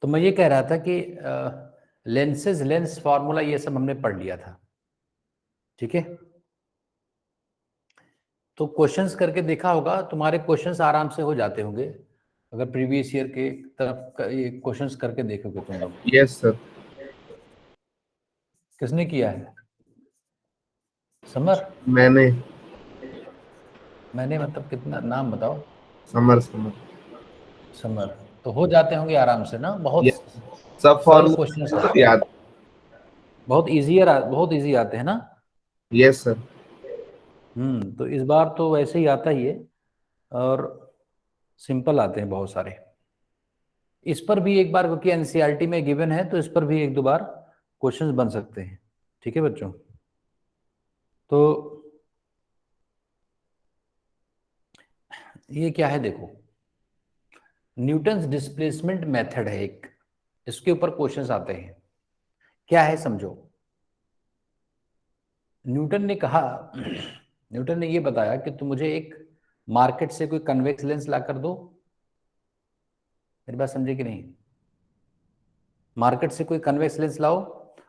तो मैं ये कह रहा था कि लेंसेज, लेंस फार्मूला, ये सब हमने पढ़ लिया था, ठीक है। तो क्वेश्चंस करके देखा होगा, तुम्हारे क्वेश्चंस आराम से हो जाते होंगे अगर प्रीवियस ईयर के तरफ ये क्वेश्चंस करके देखोगे तुम लोग। Yes sir. किसने किया है? समर? मैंने मतलब कितना, नाम बताओ। Summer summer summer. तो हो जाते होंगे आराम से ना, बहुत यस, सब सरल फॉर्मूला क्वेश्चंस सब आते हैं, याद। बहुत इजी आते हैं ना। Yes sir. तो इस बार तो वैसे ही आता ही है, और सिंपल आते हैं बहुत सारे। इस पर भी एक बार, क्योंकि एनसीईआरटी में गिवन है, तो इस पर भी एक दो बार क्वेश्चंस बन सकते हैं, ठीक है बच्चों। तो ये क्या है देखो, न्यूटन्स डिस्प्लेसमेंट मेथड है एक, इसके ऊपर क्वेश्चंस आते हैं। क्या है समझो। न्यूटन ने कहा न्यूटन ने ये बताया कि तुम मुझे एक मार्केट से कोई कन्वेक्स लेंस ला कर दो। मेरी बात समझे कि नहीं? मार्केट से कोई कन्वेक्स लेंस लाओ।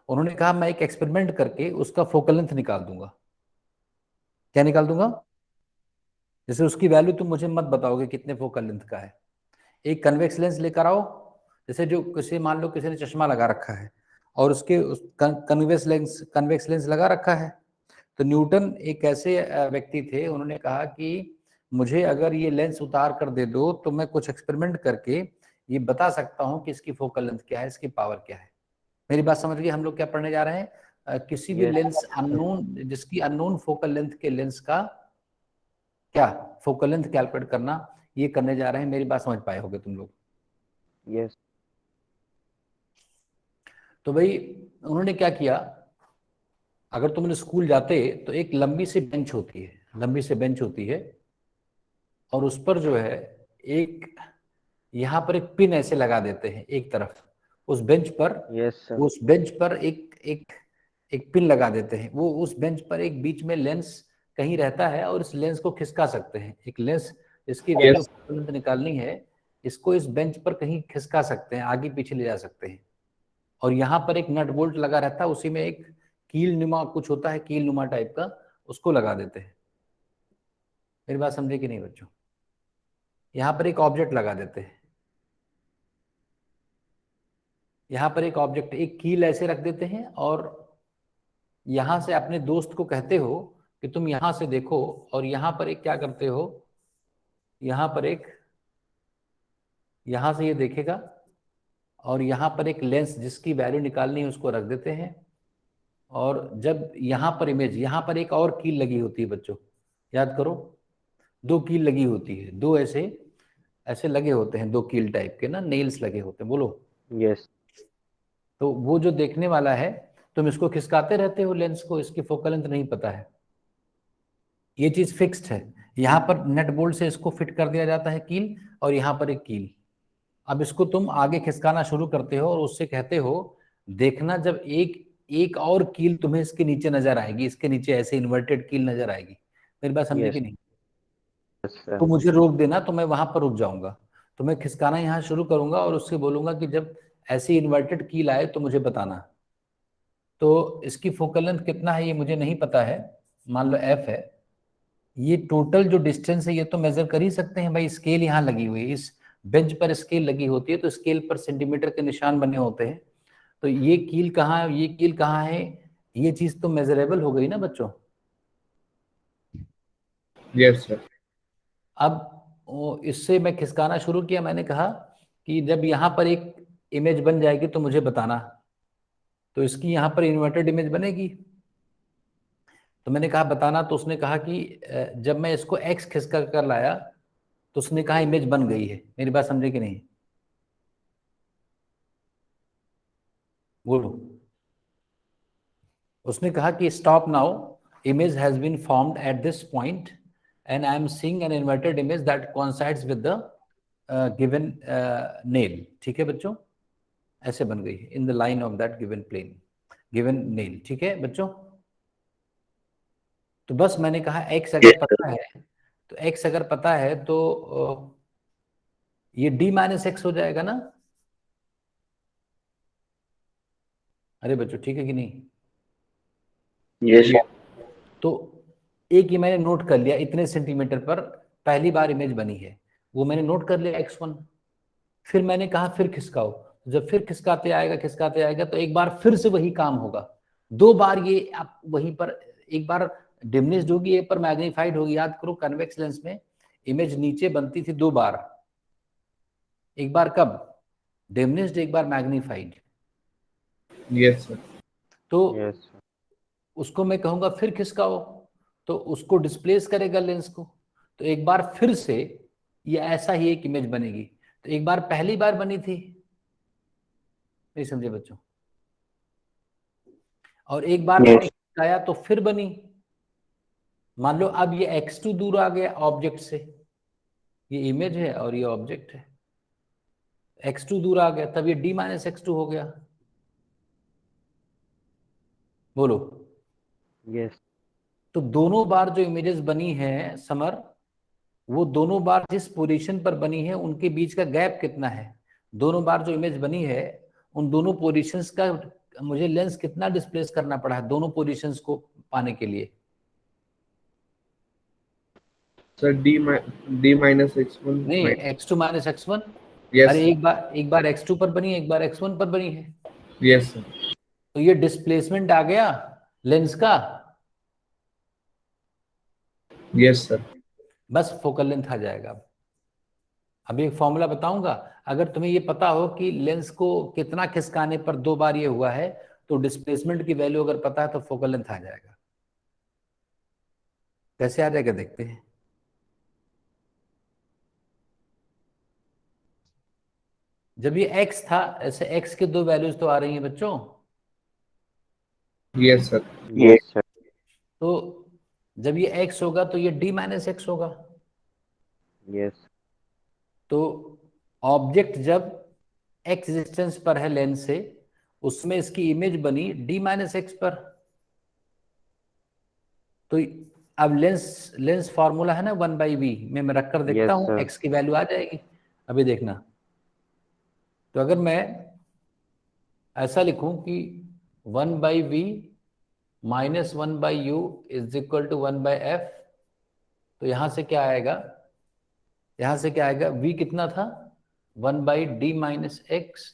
उन्होंने कहा मैं एक एक्सपेरिमेंट करके उसका फोकल लेंथ निकाल दूंगा। क्या निकाल दूंगा? जैसे उसकी वैल्यू तुम मुझे मत बताओगे कितने फोकल लेंथ का है। एक कन्वेक्स लेंस लेकर आओ, जैसे जो किसी, मान लो किसी ने चश्मा लगा रखा है और उसके कन्वेक्स लेंस लगा रखा है। तो न्यूटन एक ऐसे व्यक्ति थे, उन्होंने कहा कि मुझे अगर ये लेंस उतार कर दे दो तो मैं कुछ एक्सपेरिमेंट करके ये बता सकता हूँ कि इसकी फोकल लेंथ क्या है, इसकी पावर क्या है। मेरी बात समझ गए? हम लोग क्या पढ़ने जा रहे हैं? किसी भी लेंस अननोन, जिसकी अननोन फोकल लेंथ के लेंस का क्या फोकल लेंथ कैलकुलेट करना, ये करने जा रहे हैं। मेरी बात समझ पाए होगे तुम लोग? यस। तो भाई उन्होंने क्या किया, अगर तुम स्कूल जाते तो एक लंबी सी बेंच होती है, लंबी सी बेंच होती है, और उस पर जो है एक, यहाँ पर एक पिन ऐसे लगा देते हैं एक तरफ, उस बेंच पर। Yes sir. उस बेंच पर एक एक एक पिन लगा देते हैं, वो उस बेंच पर एक बीच में लेंस कहीं रहता है, और इस लेंस को खिसका सकते हैं। एक लेंस, इसकी वैल्यू यस निकालनी है, इसको इस बेंच पर कहीं खिसका सकते हैं, आगे पीछे ले जा सकते हैं। और यहाँ पर एक नट बोल्ट लगा रहता है, उसी में एक कील नुमा कुछ होता है, कील नुमा टाइप का, उसको लगा देते हैं। मेरी बात समझे कि नहीं बच्चों? यहाँ पर एक ऑब्जेक्ट लगा देते हैं, यहाँ पर एक ऑब्जेक्ट, एक कील ऐसे रख देते हैं, और यहाँ से अपने दोस्त को कहते हो कि तुम यहाँ से देखो, और यहाँ पर एक क्या करते हो, यहाँ पर एक, यहाँ से ये देखेगा, और यहाँ पर एक लेंस जिसकी वैल्यू निकालनी है उसको रख देते हैं। और जब यहाँ पर इमेज, यहाँ पर एक और कील लगी होती है बच्चों, याद करो, दो कील लगी होती है, दो ऐसे ऐसे लगे होते हैं, दो कील टाइप के ना, नेल्स लगे होते हैं, बोलो। यस। तो वो जो देखने वाला है, तुम इसको खिसकाते रहते हो लेंस को, इसकी फोकल लेंथ नहीं पता है, ये चीज फिक्स्ड है। यहाँ पर नेट बोल्ट से इसको फिट कर दिया जाता है कील, और यहाँ पर एक कील। अब इसको तुम आगे खिसकाना शुरू करते हो, और उससे कहते हो देखना, जब एक एक और कील तुम्हें इसके नीचे नजर आएगी, इसके नीचे ऐसे इन्वर्टेड कील नजर आएगी। मेरी बात समझे कि यस नहीं? सर। तो मुझे रोक देना, तो मैं वहां पर रुक जाऊंगा, तो मैं खिसकाना यहाँ शुरू करूंगा, और उससे बोलूंगा कि जब ऐसी इन्वर्टेड कील आए तो मुझे बताना। तो इसकी फोकल लेंथ कितना है ये मुझे नहीं पता है, मान लो एफ है। ये टोटल जो डिस्टेंस है ये तो मेजर कर ही सकते हैं भाई, स्केल यहाँ लगी हुई है, इस बेंच पर स्केल लगी होती है, तो स्केल पर सेंटीमीटर के निशान बने होते हैं। तो ये कील कहाँ है, ये कील कहाँ है, ये चीज तो मेजरेबल हो गई ना बच्चों। Yes sir. अब इससे मैं खिसकाना शुरू किया, मैंने कहा कि जब यहाँ पर एक इमेज बन जाएगी तो मुझे बताना। तो इसकी यहाँ पर इन्वर्टेड इमेज बनेगी, तो मैंने कहा बताना। तो उसने कहा कि जब मैं इसको एक्स खिसका कर लाया, तो उसने कहा इमेज बन गई है। मेरी बात समझे कि नहीं? बोलो। उसने कहा कि stop now, image has been formed at this point, and I am seeing an inverted image that coincides with the given nail. ठीक है बच्चों, ऐसे बन गई in the line of that given plane, given nail. ठीक है बच्चों? तो बस मैंने कहा एक्स अगर पता है, तो एक्स अगर पता है तो ये डी माइनस एक्स हो जाएगा ना। अरे बच्चों ठीक है कि नहीं? Yes. तो एक ये मैंने नोट कर लिया, इतने सेंटीमीटर पर पहली बार इमेज बनी है, वो मैंने नोट कर लिया x1। फिर मैंने कहा फिर खिसकाओ, जब फिर खिसकाते आएगा तो एक बार फिर से वही काम होगा, दो बार ये आप वहीं पर, एक बार डिमनिश्ड होगी, एक पर मैग्नीफाइड होगी। याद करो कन्वेक्स लेंस में इमेज नीचे बनती थी दो बार, एक बार कब डिमनिश्ड, एक बार मैग्नीफाइड। Yes, sir. तो Yes. उसको मैं कहूंगा फिर खिसकाओ, तो उसको डिस्प्लेस करेगा लेंस को, तो एक बार फिर से ये ऐसा ही एक इमेज बनेगी। तो एक बार पहली बार बनी थी, नहीं समझे बच्चों, और एक बार मैंने खिसकाया तो फिर बनी। मान लो अब ये x2 दूर आ गया ऑब्जेक्ट से, ये इमेज है और ये ऑब्जेक्ट है, x2 दूर आ गया, तब ये d माइनस एक्स हो गया। बोलो। Yes. तो दोनों बार जो इमेजेस बनी है समर, वो दोनों बार जिस पोजीशन पर बनी है उनके बीच का गैप कितना है, दोनों बार जो इमेज बनी है उन दोनों पोजीशंस का मुझे लेंस कितना डिस्प्लेस करना पड़ा है दोनों पोजीशंस को पाने के लिए। Sir, D minus X1. नहीं, x2 माइनस x1। Yes, अरे sir. एक बार x2 पर बनी है, एक बार x1 पर बनी है, Yes, sir. तो ये डिस्प्लेसमेंट आ गया लेंस का, Yes, sir. बस फोकल लेंथ आ जाएगा। अब एक फॉर्मूला बताऊंगा, अगर तुम्हें ये पता हो कि लेंस को कितना खिसकाने पर दो बार ये हुआ है, तो डिस्प्लेसमेंट की वैल्यू अगर पता है तो फोकल लेंथ आ जाएगा। कैसे आ जाएगा देखते हैं। जब ये x था, ऐसे x के दो वैल्यूज तो आ रही हैं बच्चों, Yes, sir. Yes, sir. तो जब ये x होगा तो ये d माइनस एक्स होगा। Yes. तो ऑब्जेक्ट जब x डिस्टेंस पर है लेंस से, उसमें इसकी इमेज बनी d माइनस एक्स पर। तो अब लेंस फॉर्मूला है ना 1/v में, मैं रख कर देखता Yes, हूँ sir. x की वैल्यू आ जाएगी। अभी देखना, तो अगर मैं ऐसा लिखूं कि 1/v minus 1/u is equal to 1/f, तो यहां से क्या आएगा, यहां से क्या आएगा, v कितना था 1/d minus x,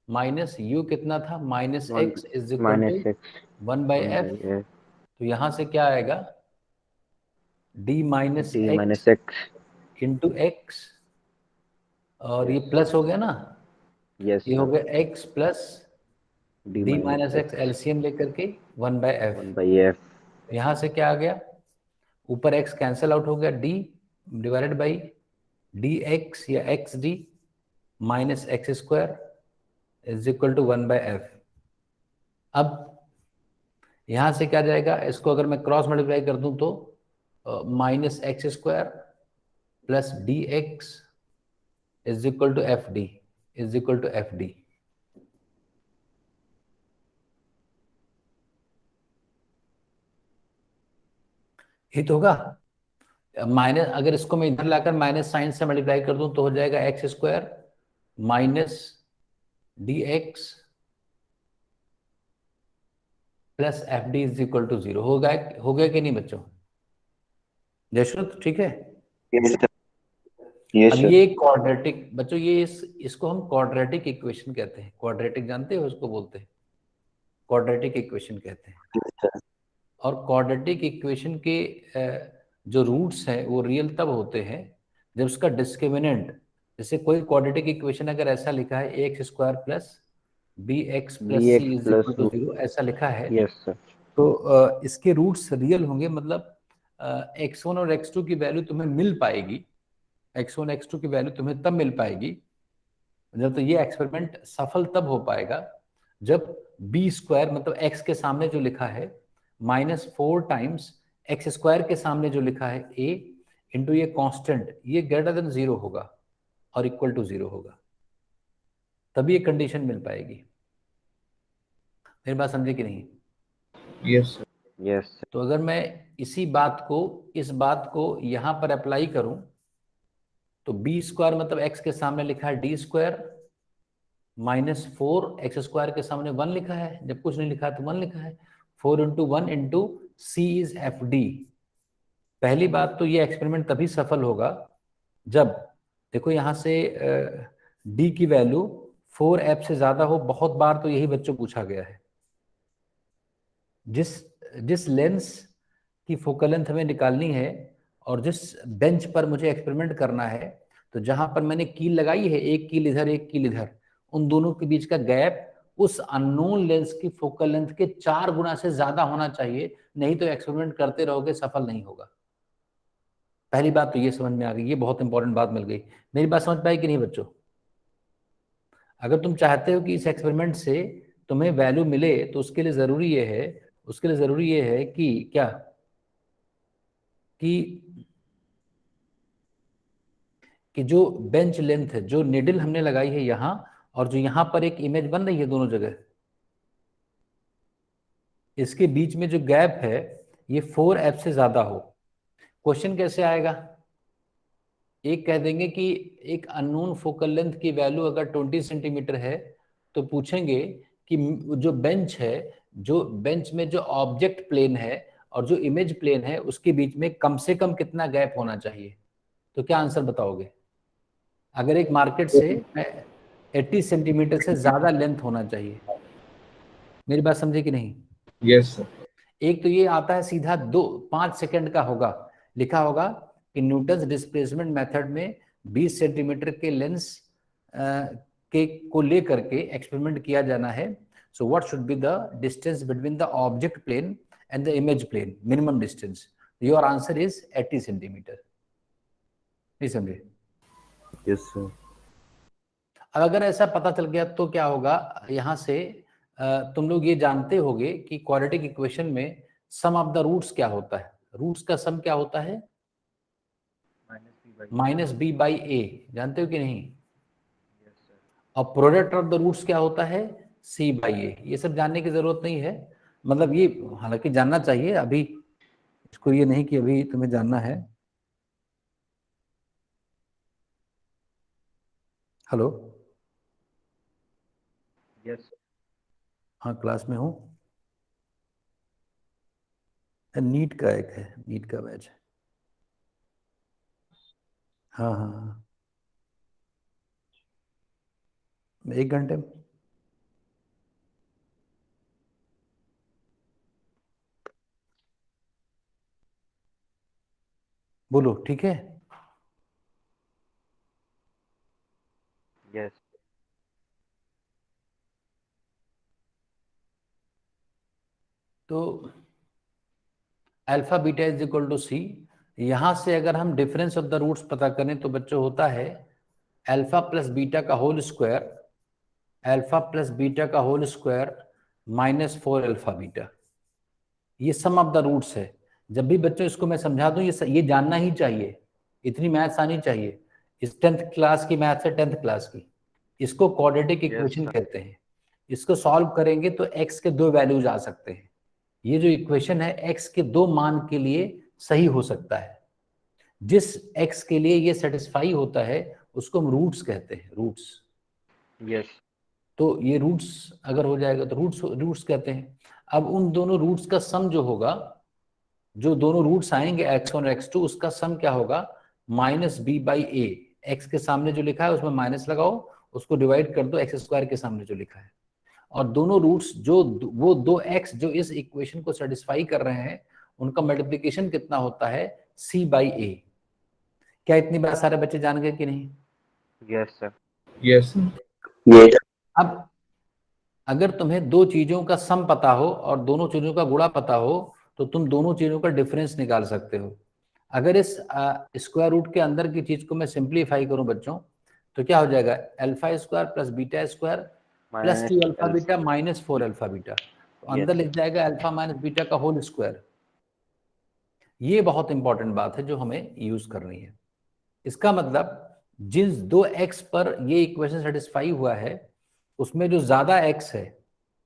minus u कितना था minus One x is equal minus two X. 1/f। 1/F. तो यहां से क्या आएगा, d minus D x minus X. Into x, और ये Yes. प्लस हो गया ना, Yes, ये हो sir. गया x plus D d minus minus x, X. LCM लेकर के 1/f। 1/F. यहां से क्या आ गया, ऊपर x कैंसिल आउट हो गया, d divided by d x या x d minus x square is equal to 1/f। अब यहां से क्या जाएगा, इसको अगर मैं क्रॉस मल्टीप्लाई कर दूं तो minus x square plus d x is equal to f d, is equal to f d. ये तो होगा माइनस, अगर इसको मैं इधर लाकर माइनस साइन से मल्टीप्लाई कर दूं तो हो जाएगा x square minus d x plus f d is equal to 0। हो गया कि नहीं बच्चों, जयश्रुत ठीक है। Yes, sir. Yes, अब sir. ये क्वाड्रेटिक बच्चों, ये इसको हम क्वाड्रेटिक इक्वेशन कहते हैं। क्वाड्रेटिक जानते हो उसको बोलते हैं, क्वाड्रेटिक इक्वेशन कहते हैं। Yes, sir. और क्वाड्रेटिक इक्वेशन के जो रूट्स हैं वो रियल तब होते हैं जब उसका डिस्क्रिमिनेंट, जैसे कोई क्वाड्रेटिक इक्वेशन अगर ऐसा लिखा है a x square plus b x plus c BX is plus. Equal to 0 ऐसा लिखा है, Yes, sir. तो इसके रूट्स रियल होंगे, मतलब x1 और x2 की वैल्यू तुम्हें मिल पाएगी, x1 x2 की वैल्यू तुम्हें तब मिल पाएगी जब, तो ये एक्सपेरिमेंट सफल तब हो पाएगा जब बी स्क्वायर मतलब x के सामने जो लिखा है माइनस 4 टाइम्स एक्स स्क्वायर के सामने जो लिखा है a इंटू ये कांस्टेंट, ये ग्रेटर देन 0 होगा और इक्वल टू 0 होगा, तभी ये कंडीशन मिल पाएगी। मेरी बात समझे कि नहीं। Yes, sir. Yes, sir. तो अगर मैं इसी बात को, इस बात को यहां पर अप्लाई करूं, तो बी स्क्वायर मतलब एक्स के सामने लिखा है डी स्क्वायर -4 x² के सामने 1 लिखा है, जब कुछ नहीं लिखा है तो 1 लिखा है। 4 × 1 × C इज FD। पहली बात तो ये एक्सपेरिमेंट तभी सफल होगा जब, देखो यहाँ से D की वैल्यू 4F से ज्यादा हो। बहुत बार तो यही बच्चों पूछा गया है। जिस लेंस की फोकल लेंथ हमें निकालनी है और जिस बेंच पर मुझे एक्सपेरिमेंट करना है, तो जहां पर मैंने कील लगाई है, एक कील इधर एक कील इधर, उन दोनों के बीच का गैप उस अननोन लेंस की फोकल लेंथ के 4 गुना से ज्यादा होना चाहिए, नहीं तो एक्सपेरिमेंट करते रहोगे, सफल नहीं होगा। पहली बात तो ये समझ में आ गई, ये बहुत इंपॉर्टेंट बात मिल गई। मेरी बात समझ पाई कि नहीं बच्चों? अगर तुम चाहते हो कि इस एक्सपेरिमेंट से तुम्हें वैल्यू मिले तो उसके लिए जरूरी ये है कि क्या, कि जो बेंच लेंथ है, जो निडल हमने लगाई है यहाँ, और जो यहाँ पर एक इमेज बन रही है दोनों जगह, इसके बीच में जो गैप है ये 4F से ज्यादा हो। क्वेश्चन कैसे आएगा? एक कह देंगे कि एक अननोन फोकल लेंथ की वैल्यू अगर 20 सेंटीमीटर है तो पूछेंगे कि जो बेंच है, जो बेंच में जो ऑब्जेक्ट प्लेन है और जो इमेज प्लेन है उसके बीच में कम से कम कितना गैप होना चाहिए। तो क्या आंसर बताओगे? अगर एक मार्केट से 80 सेंटीमीटर से ज्यादा लेंथ होना चाहिए। मेरी बात समझे कि नहीं? Yes sir. एक तो ये आता है सीधा 5 सेकंड का होगा, लिखा होगा कि न्यूटन्स डिस्प्लेसमेंट मेथड में 20 सेंटीमीटर के लेंस के को लेकर के एक्सपेरिमेंट किया जाना है। So what should be the distance between the object plane and the image plane, minimum distance. Your answer is 80 centimetre. नहीं समझे? Yes sir. अब अगर ऐसा पता चल गया तो क्या होगा, यहाँ से तुम लोग ये जानते होगे कि क्वाड्रेटिक इक्वेशन में सम ऑफ द रूट्स क्या होता है। रूट्स का सम क्या होता है? -b/a। जानते हो कि नहीं? और प्रोडक्ट ऑफ द रूट्स क्या होता है? c/a। ये सब जानने की जरूरत नहीं है, मतलब ये हालांकि जानना चाहिए, अभी इसको ये नहीं कि अभी तुम्हें जानना है। हेलो? यस हाँ, क्लास में हूँ। नीट का एक है, नीट का बैच है। हाँ हाँ हाँ, 1 घंटे में। बोलो, ठीक है? यस तो alpha beta is equal to c. यहां से अगर हम डिफरेंस ऑफ द रूट्स पता करें तो बच्चों होता है अल्फा प्लस बीटा का whole square, alpha plus beta का होल स्क्वायर -4 अल्फा बीटा। ये सम ऑफ द रूट्स है। जब भी बच्चों इसको मैं समझा दूं, ये जानना ही चाहिए, इतनी मैथ्स आनी चाहिए। इस 10th क्लास की मैथ्स है, 10th क्लास की। इसको क्वाड्रेटिक इक्वेशन कहते हैं। इसको सॉल्व करेंगे तो x के 2 वैल्यूज आ सकते हैं। ये जो इक्वेशन है x के 2 मान के लिए सही हो सकता है। जिस x के लिए ये सेटिस्फाई होता है उसको हम रूट्स कहते हैं, रूट्स। यस तो ये रूट्स अगर हो जाएगा तो रूट्स रूट्स कहते हैं। अब उन दोनों रूट्स का सम जो होगा, जो दोनों रूट्स आएंगे x1 और x2, उसका सम क्या होगा? -b/a। x के सामने जो लिखा है उसमें माइनस लगाओ, उसको डिवाइड कर दो x² के सामने जो लिखा है, और दोनों रूट्स जो वो 2x जो इस इक्वेशन को सेटिस्फाई कर रहे हैं उनका मल्टीप्लिकेशन कितना होता है? c/a। क्या इतनी बात सारे बच्चे जान गए कि नहीं? Yes sir. Yes sir. अब अगर तुम्हें दो चीजों का सम पता हो और दोनों चीजों का गुणा पता हो तो तुम दोनों चीजों का डिफरेंस निकाल सकते हो। अगर इस स्क्वायर रूट के अंदर की चीज को मैं सिंप्लीफाई करूं बच्चों, तो क्या हो जाएगा? अल्फा² plus beta square plus 2 alpha beta -4 alpha beta. तो अंदर लिख जाएगा अल्फा माइनस बीटा का होल स्क्वायर। ये बहुत इंपॉर्टेंट बात है जो हमें यूज करनी है। इसका मतलब जिन 2x पर ये इक्वेशन सेटिस्फाई हुआ है उसमें जो ज्यादा x है,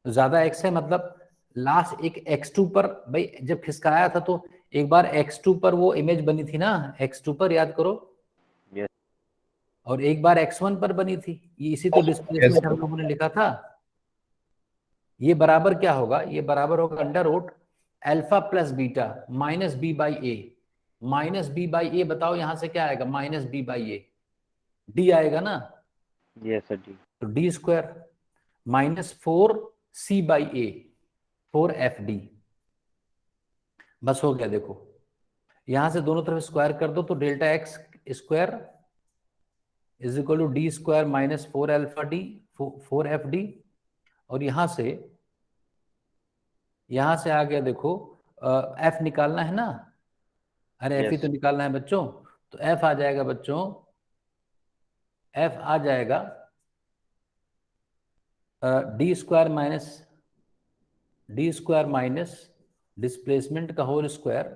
ज्यादा x है मतलब लास्ट एक x2 पर, भाई जब खिसकाया था तो एक बार x2 पर वो इमेज बनी थी ना, x2 पर याद करो। यस और एक बार x1 पर बनी थी, ये इसी तो डिस्प्लेसमेंट हम लोगों ने लिखा था। ये बराबर क्या होगा, ये बराबर होगा under root alpha plus beta minus b by a. Minus b by a, बताओ यहां से क्या आएगा, minus b by a, d आएगा ना, Yes, sir. D. तो d square minus 4c by a, 4fd। बस हो गया। देखो यहां से दोनों तरफ स्क्वायर कर दो, तो delta x square is equal to d square minus 4 4fd। और यहां से आ गया, देखो एफ निकालना है ना, अरे एफ ही Yes. तो निकालना है बच्चों, तो एफ आ जाएगा बच्चों, एफ आ जाएगा डी स्क्वायर माइनस डिस्प्लेसमेंट का होल स्क्वायर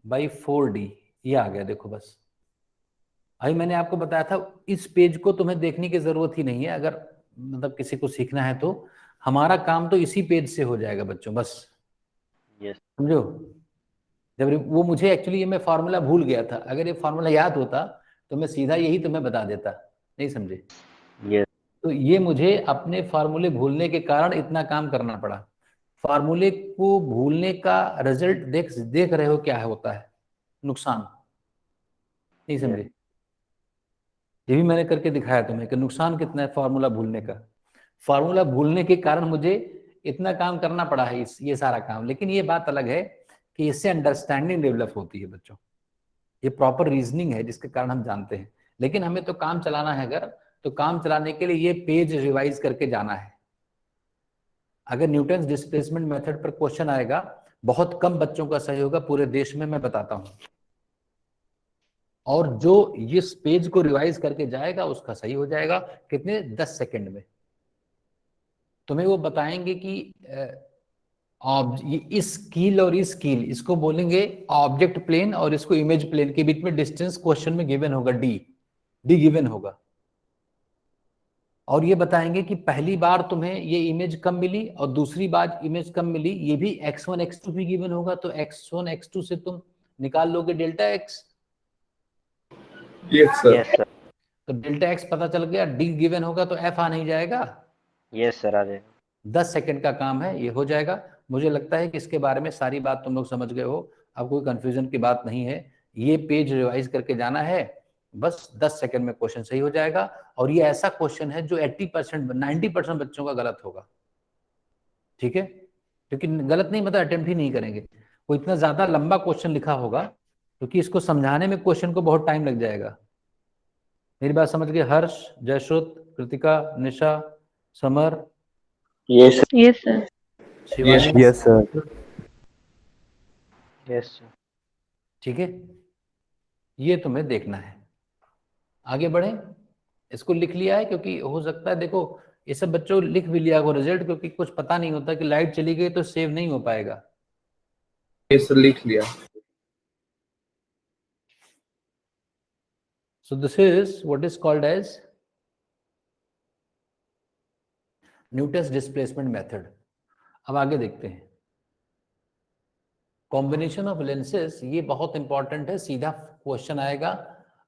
बाई 4d। ये आ गया। देखो बस अभी मैंने आपको बताया था, इस पेज को तुम्हें देखने की जरूरत ही नहीं है, अगर मतलब किसी को सीखना है तो हमारा काम तो इसी पेज से हो जाएगा बच्चों, बस Yes. समझो। जब वो मुझे एक्चुअली ये मैं फार्मूला भूल गया था, अगर ये फार्मूला याद होता तो मैं सीधा यही तुम्हें बता देता, नहीं समझे। Yes. तो ये मुझे अपने फार्मूले भूलने के कारण इतना काम करना पड़ा। फार्मूले को भूलने का रिजल्ट देख रहे हो क्या है, होता है नुकसान, नहीं समझे। ये भी मैंने करके दिखाया तुम्हें कि नुकसान कितना है फार्मूला भूलने का। फार्मूला भूलने के कारण मुझे इतना काम करना पड़ा है, ये सारा काम। लेकिन ये बात अलग है कि इससे अंडरस्टैंडिंग डेवलप होती है बच्चों, ये प्रॉपर रीजनिंग है जिसके कारण हम जानते हैं। लेकिन हमें तो काम चलाना है अगर, तो काम चलाने के लिए ये पेज रिवाइज करके जाना है। अगर न्यूटन डिस्प्लेसमेंट मेथड पर क्वेश्चन आएगा, बहुत कम बच्चों का सही होगा पूरे देश में, मैं बताता हूं। और जो इस पेज को रिवाइज करके जाएगा उसका सही हो जाएगा, कितने, 10 सेकंड में। तुम्हें वो बताएंगे कि इस कील और इस कील, इसको बोलेंगे ऑब्जेक्ट प्लेन और इसको इमेज प्लेन के बीच में डिस्टेंस क्वेश्चन में गिवन होगा, डी गिवन होगा। और ये बताएंगे कि पहली बार तुम्हें ये इमेज कब मिली और दूसरी बार इमेज कब मिली, ये भी x1 x2 भी गिवन होगा, तो x1 x2 से तुम निकाल लोगे delta x। Yes, sir. Yes, sir. तो डेल्टा x पता चल गया, डी गिवन होगा तो f आ नहीं जाएगा। Yes, sir. आ जाएगा। 10 सेकंड का काम है, ये हो जाएगा। मुझे लगता है कि इसके बारे में सारी बात तुम लोग समझ गए हो, अब कोई कंफ्यूजन की बात नहीं है। ये पेज रिवाइज करके जाना है, बस 10 सेकंड में क्वेश्चन सही हो जाएगा। और ये ऐसा क्वेश्चन है जो 80% 90% बच्चों का गलत होगा, ठीक है, क्योंकि गलत नहीं मतलब अटेम्प्ट ही नहीं करेंगे। वो इतना ज्यादा लंबा क्वेश्चन लिखा होगा क्योंकि इसको समझाने में क्वेश्चन को बहुत टाइम लग जाएगा। मेरी बात समझ गए Harsh, Jayashrut, Kritika, Nisha, Samar, Yes, sir. Yes, sir. Shivani, Yes, sir. Yes, sir. ठीक है, ये तुम्हें देखना है। आगे बढ़े, इसको लिख लिया है, क्योंकि हो सकता है देखो ये सब बच्चों लिख भी लिया हो रिजल्ट, क्योंकि कुछ पता नहीं होता कि लाइट चली गई तो सेव नहीं हो पाएगा। Yes, sir. लिख लिया। So this is what is called as Newton's displacement method. अब आगे देखते हैं कॉम्बिनेशन ऑफ लेंसेज, ये बहुत इंपॉर्टेंट है, सीधा क्वेश्चन आएगा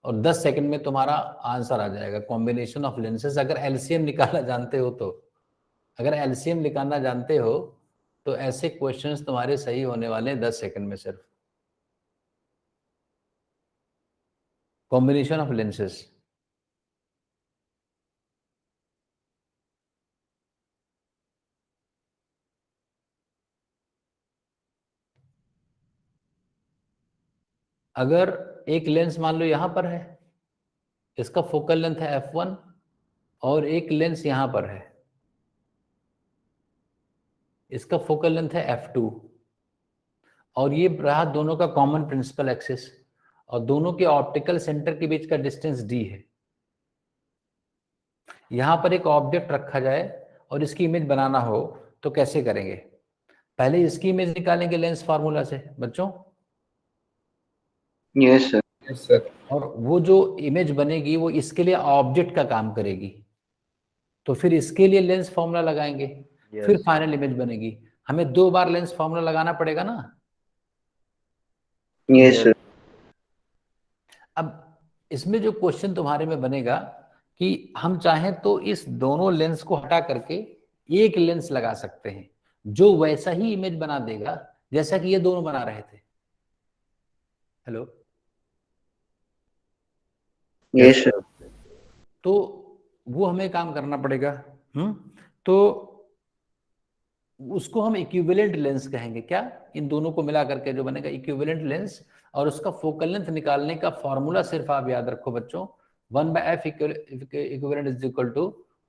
और 10 सेकंड में तुम्हारा आंसर आ जाएगा। कॉम्बिनेशन ऑफ लेंसेज, अगर एलसीएम निकालना जानते हो तो, अगर एलसीएम निकालना जानते हो तो ऐसे क्वेश्चंस तुम्हारे सही होने वाले हैं 10 सेकंड में सिर्फ। कॉम्बिनेशन ऑफ लेंसेज, अगर एक लेंस मान लो यहां पर है, इसका फोकल लेंथ है f1 और एक लेंस यहां पर है, इसका फोकल लेंथ है f2, और ये रहा दोनों का कॉमन प्रिंसिपल एक्सिस, और दोनों के ऑप्टिकल सेंटर के बीच का डिस्टेंस d है। यहां पर एक ऑब्जेक्ट रखा जाए और इसकी इमेज बनाना हो तो कैसे करेंगे? पहले इसकी इमेज निकालेंगे लेंस फार्मूला से बच्चों। Yes, sir. Yes, sir. और वो जो इमेज बनेगी वो इसके लिए ऑब्जेक्ट का काम करेगी, तो फिर इसके लिए लेंस फार्मूला लगाएंगे, फिर फाइनल इमेज बनेगी। हमें 2 बार लेंस फार्मूला लगाना पड़ेगा ना। Yes, sir. अब इसमें जो क्वेश्चन तुम्हारे में बनेगा कि हम चाहें तो इस दोनों लेंस को हटा करके एक लेंस लगा सकते हैं जो वैसा ही इमेज बना देगा जैसा कि ये दोनों बना रहे थे। Hello, yes sir. तो वो हमें काम करना पड़ेगा। तो उसको हम इक्विवेलेंट लेंस कहेंगे। क्या? इन दोनों को मिला करके जो बनेगा इक्विवेलेंट लेंस। और उसका फोकल लेंथ निकालने का फॉर्मूला सिर्फ आप याद रखो बच्चों, 1/f equivalent is equal to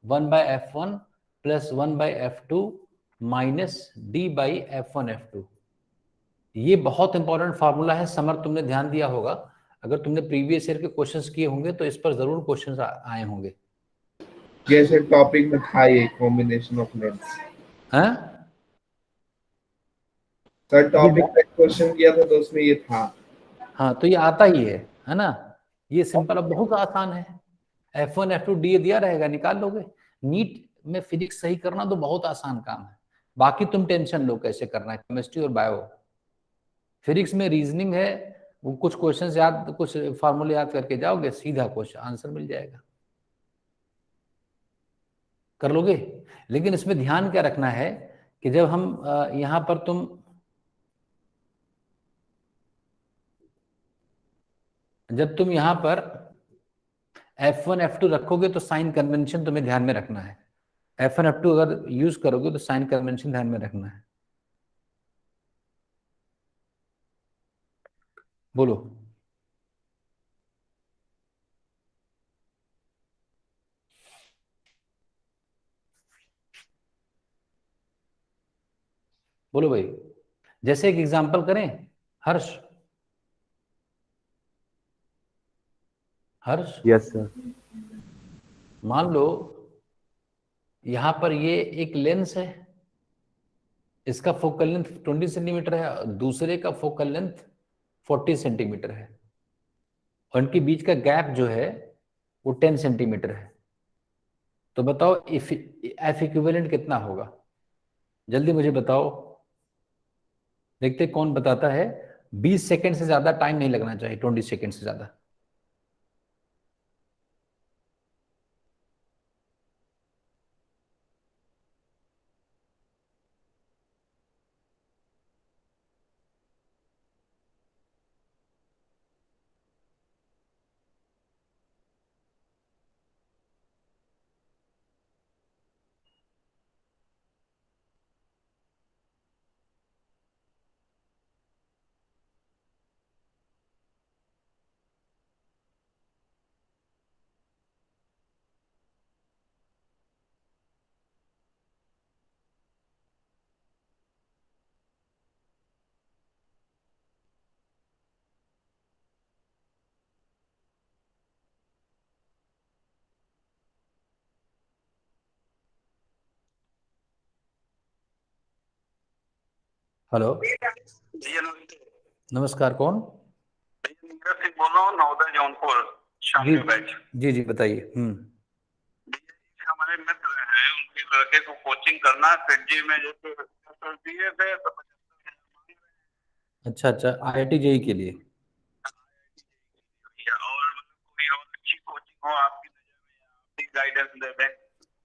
1/f1 plus 1/f2 minus d/f1f2। ये बहुत इंपॉर्टेंट फार्मूला है समर, तुमने ध्यान दिया होगा। अगर तुमने प्रीवियस ईयर के क्वेश्चंस किए होंगे तो इस पर जरूर क्वेश्चंस आए होंगे। जैसे टॉपिक में था ये कॉम्बिनेशन ऑफ लेंस। हैं? सर टॉपिक का क्वेश्चन किया था तो उसमें ये था। हाँ, तो ये आता ही है ना। ये सिंपल, अब बहुत आसान है। F1 F2 डी दिया रहेगा, निकाल लोगे। नीट में फिजिक्स सही करना तो बहुत आसान काम है। बाकी तुम टेंशन लो कैसे करना है, केमिस्ट्री और बायो। फिजिक्स में रीजनिंग है, वो कुछ क्वेश्चंस याद, कुछ फार्मूले याद करके जाओगे, सीधा क्वेश्चन आंसर मिल जाएगा, कर लोगे। लेकिन इसमें ध्यान क्या रखना है कि जब हम यहां पर जब तुम यहां पर F1 F2 रखोगे तो साइन कन्वेंशन तुम्हें ध्यान में रखना है। F1 F2 अगर यूज करोगे तो साइन कन्वेंशन ध्यान में रखना है। बोलो। बोलो भाई, जैसे एक एग्जांपल करें। हर्ष, हर्ष, यस सर। मान लो यहां पर ये एक लेंस है, इसका फोकल लेंथ 20 सेंटीमीटर है और दूसरे का फोकल लेंथ 40 सेंटीमीटर है, और इनके बीच का गैप जो है वो 10 सेंटीमीटर है। तो बताओ एफ इक्विवेलेंट कितना होगा? जल्दी मुझे बताओ, देखते कौन बताता है। 20 सेकंड से ज्यादा टाइम नहीं लगना चाहिए, 20 सेकंड से ज्यादा। हेलो, नमस्कार, कौन? नीरज सिंह बोल रहा हूँ, नवोदय जौनपुर शाम जी में बैच। जी बताइए। हमारे मित्र हैं, उनके लड़के को कोचिंग करना है फिजी में, जैसे दिए थे तो 75,000 अच्छा अच्छा, IIT JEE के लिए। और कोई और अच्छी कोचिंग हो आपकी नजर में, आप गाइडेंस दे दें।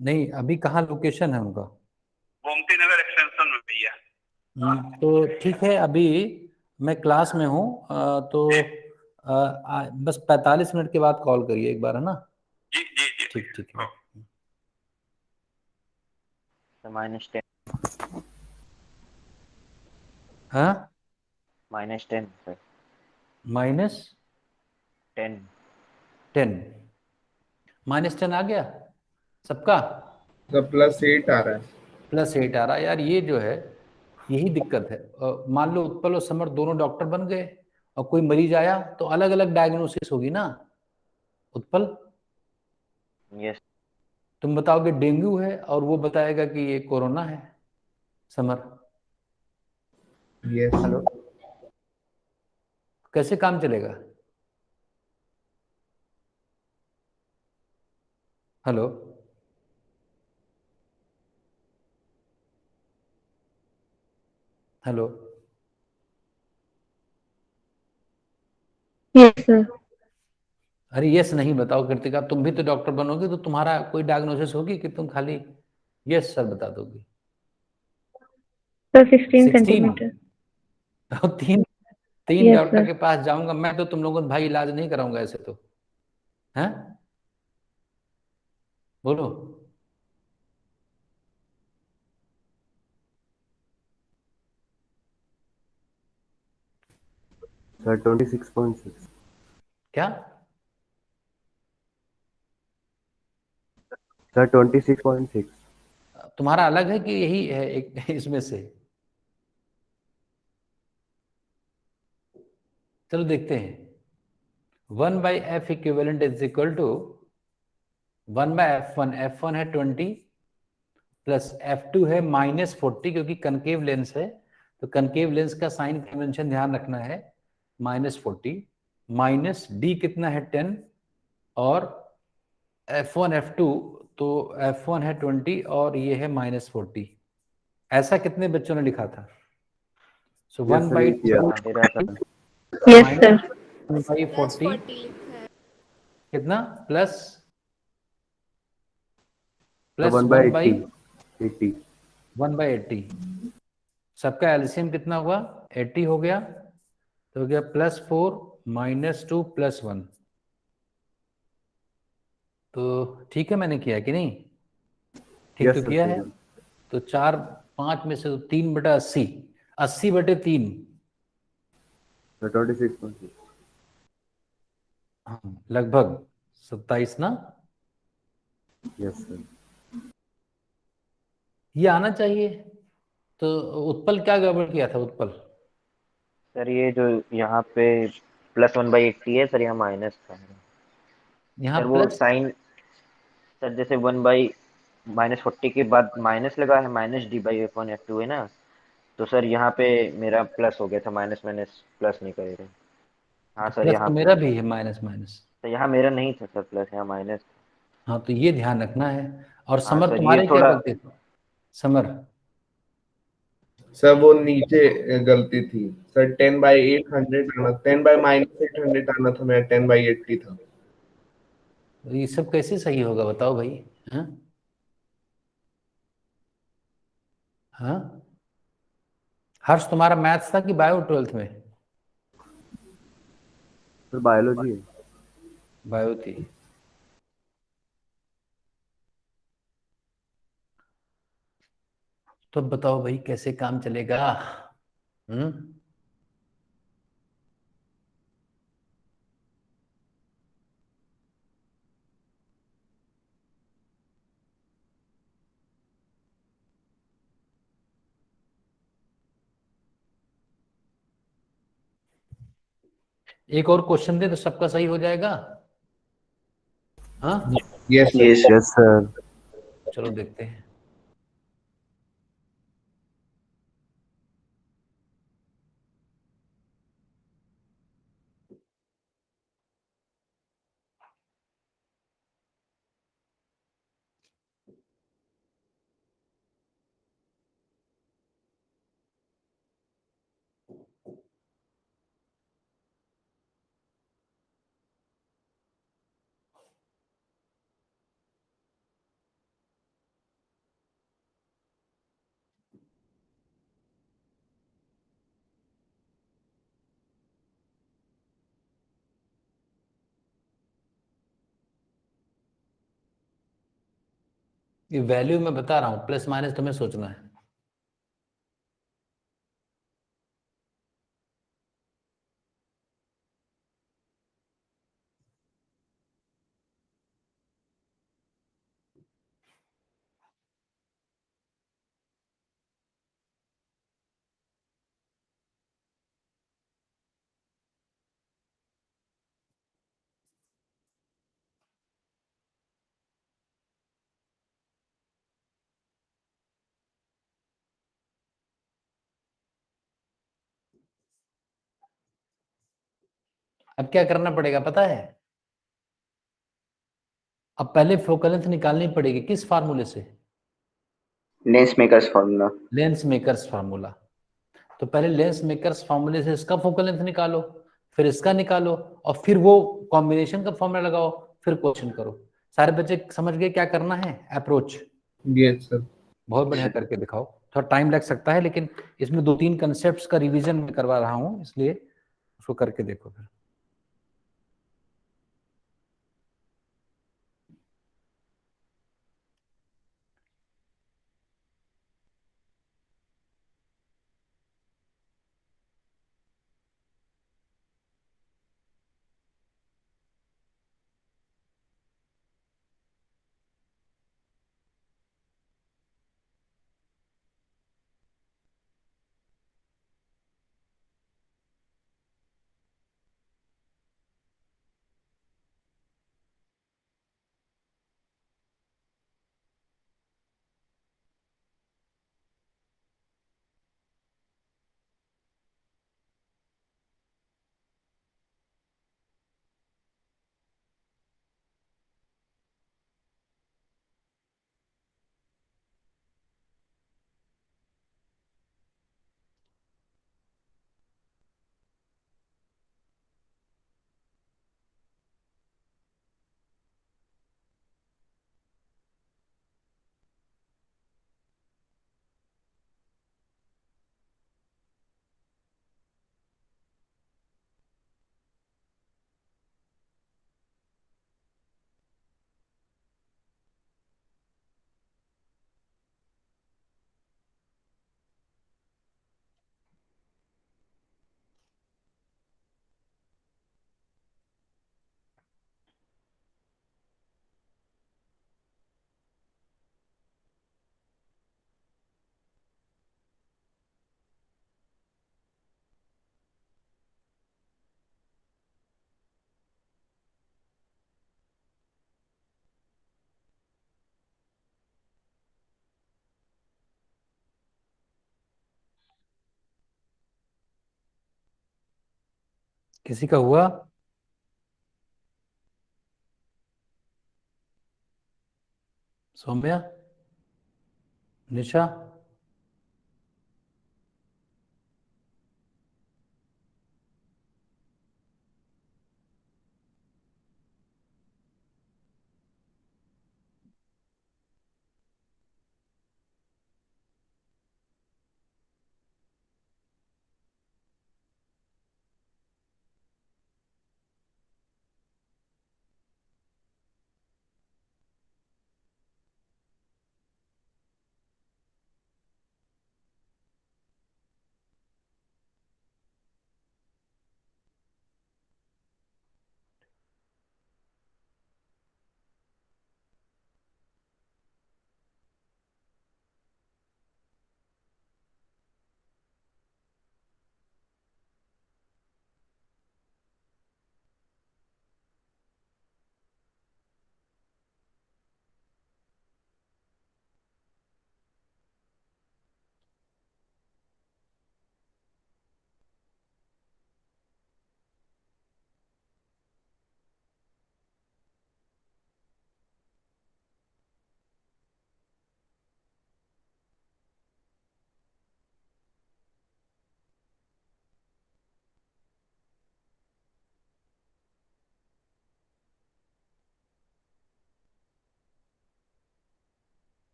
नहीं, अभी कहाँ लोकेशन है उनका? गोमती नगर एक्सटेंशन में भैया। तो ठीक है, अभी मैं क्लास में हूँ, तो बस 45 मिनट के बाद कॉल करिए एक बार, है ना? जी जी जी ठीक ठीक है। -10 हाँ, -10 सर। -10 10 -10 आ गया सबका? सब +8 आ रहा है। +8 आ रहा है यार, ये जो है यही दिक्कत है। मान लो उत्पल और समर दोनों डॉक्टर बन गए और कोई मरीज आया तो अलग अलग डायग्नोसिस होगी ना। उत्पल, यस। तुम बताओगे डेंगू है और वो बताएगा कि ये कोरोना है। Summer, yes. हेलो, कैसे काम चलेगा? Hello, hello, yes sir. अरे यस नहीं बताओ कृतिका, तुम भी तो डॉक्टर बनोगे तो तुम्हारा कोई डायग्नोसिस होगी कि तुम खाली यस सर बता दोगे? सर 16 16? सेंटीमीटर। तीन तीन यस डॉक्टर सर। के पास जाऊंगा मैं तो तुम लोगों को भाई इलाज नहीं कराऊंगा ऐसे तो, हैं? बोलो। सर 26.6। क्या? सर 26.6। तुम्हारा अलग है कि यही है एक इसमें से? चलो देखते हैं। 1/f equivalent is equal to 1/f1। f1 है 20 प्लस f2 है -40, क्योंकि कनकेव लेंस है तो कनकेव लेंस का साइन कन्वेंशन ध्यान रखना है, -40 माइनस d कितना है 10, और f1 f2, तो f1 है 20 और ये है -40। ऐसा कितने बच्चों ने लिखा था? सो यस सर, ये किया। 1/2 हाँ दे रहा था। Yes minus sir. 1/40 कितना प्लस तो 1 1/80। बाई 80। 1/80। सबका एलसीएम कितना हुआ? 80 हो गया, तो हो गया +4 -2 +1। तो ठीक है, मैंने किया कि नहीं? ठीक यस तो सर, किया सही है। है। तो 4 5 में से तो 3/80, 80/3। सर 26.6। हाँ लगभग 27 ना? Yes sir. ये आना चाहिए। तो उत्पल क्या गड़बड़ किया था उत्पल? सर ये जो यहाँ पे +1/80 है सर, यहाँ माइनस था यहाँ सर, वो प्लस? साइन। सर जैसे 1/-40 के बाद माइनस लगा है, -d/f1 f2 है ना, तो सर यहाँ पे मेरा प्लस हो गया था, माइनस माइनस प्लस नहीं करेगा। हाँ तो सर प्लस यहाँ तो पे मेरा हो गया। भी है, माइनस माइनस। तो यहाँ मेरा नहीं था सर प्लस, यहाँ माइनस। हाँ तो ये ध्यान रखना है। और हाँ समर सर ये तुम्हारे क्या थोड़ा। गलती थी? समर सर वो नीचे गलती थी सर। 10/800 आना, 10/-800 आना था, मेरा 10/80 था। ये सब कैसे सही होगा बताओ भाई? हाँ हाँ। हर्ष तुम्हारा मैथ्स था कि बायो 12th में? सर बायोलॉजी है। बायो थी। तो अब बताओ भाई कैसे काम चलेगा? हम्म। एक और क्वेश्चन दे तो सबका सही हो जाएगा। हाँ यस सर। Yes sir. चलो देखते हैं। ये वैल्यू मैं बता रहा हूँ, प्लस माइनस तुम्हें सोचना है। अब क्या करना पड़ेगा पता है? अब पहले फोकल लेंथ निकालनी पड़ेगी, किस फार्मूले से? Lens makers formula. Lens makers formula. तो पहले लेंस मेकर्स फार्मूले से इसका फोकल लेंथ निकालो, फिर इसका निकालो, और फिर वो कॉम्बिनेशन का फॉर्मूला लगाओ, फिर क्वेश्चन करो। सारे बच्चे समझ गए क्या करना है अप्रोच? Yes sir. बहुत बढ़िया करके दिखाओ। थोड़ा टाइम लग सकता है, लेकिन इसमें 2-3 कंसेप्ट्स का रिवीजन मैं करवा रहा हूँ, इसलिए उसको करके देखो फिर। किसी का हुआ? सौम्या, निशा?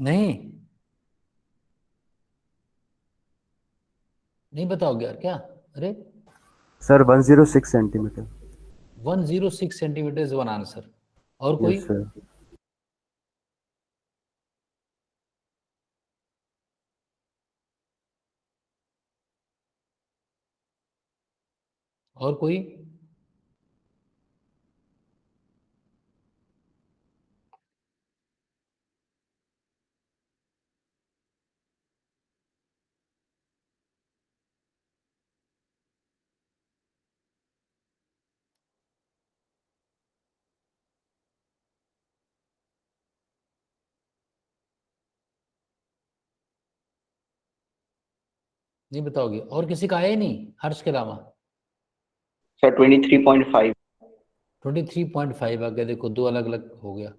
नहीं नहीं बताओगे यार क्या? अरे sir 106 centimetre. 106 centimetre is one answer. और कोई? Yes sir. और कोई? नहीं बताओगे? और किसी का आया ही नहीं हर्ष के अलावा? सर 23.5। 23.5 आ गया, देखो दो अलग अलग हो गया।